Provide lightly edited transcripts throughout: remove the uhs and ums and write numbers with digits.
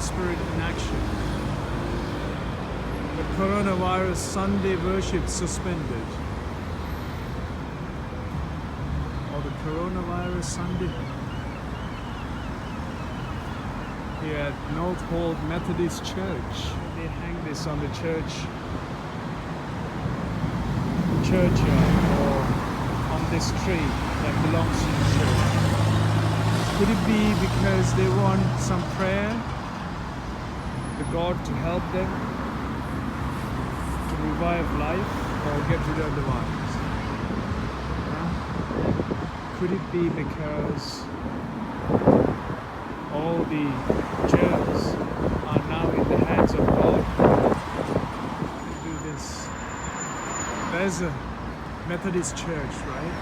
Spirit in action. The coronavirus Sunday worship suspended. Or the coronavirus Sunday. Here at Northolt Methodist Church. They hang this on the churchyard or on this tree that belongs to the church. Could it be because they want some prayer to God to help them to revive life or get rid of the virus? Could it be because all the germs are now in the hands of God to do this? There's a Methodist church, right?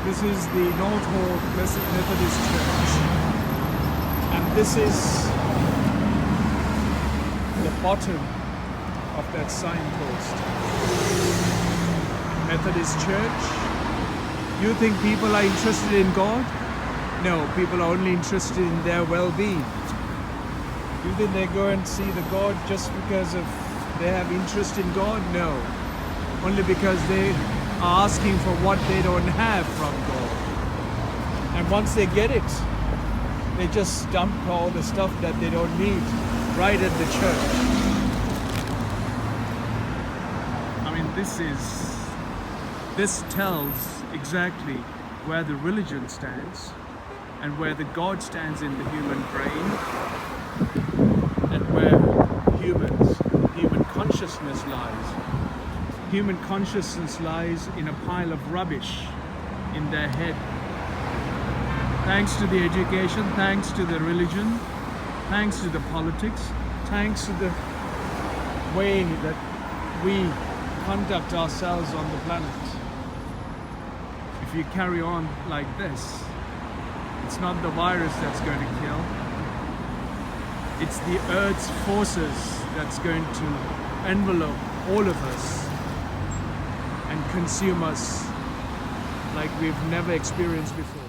This is the Northolt Methodist Church, and this is the bottom of that signpost. Methodist Church. You think people are interested in God? No, people are only interested in their well-being. You think they go and see the God just because of they have interest in God? No, only because they are asking for what they don't have from God. And once they get it, they just dump all the stuff that they don't need right at the church. I mean, this tells exactly where the religion stands and where the God stands in the human brain, and where human consciousness lies. Human consciousness lies in a pile of rubbish in their head. Thanks to the education, thanks to the religion, thanks to the politics, thanks to the way that we conduct ourselves on the planet. If you carry on like this, it's not the virus that's going to kill. It's the Earth's forces that's going to envelope all of us and consume us like we've never experienced before.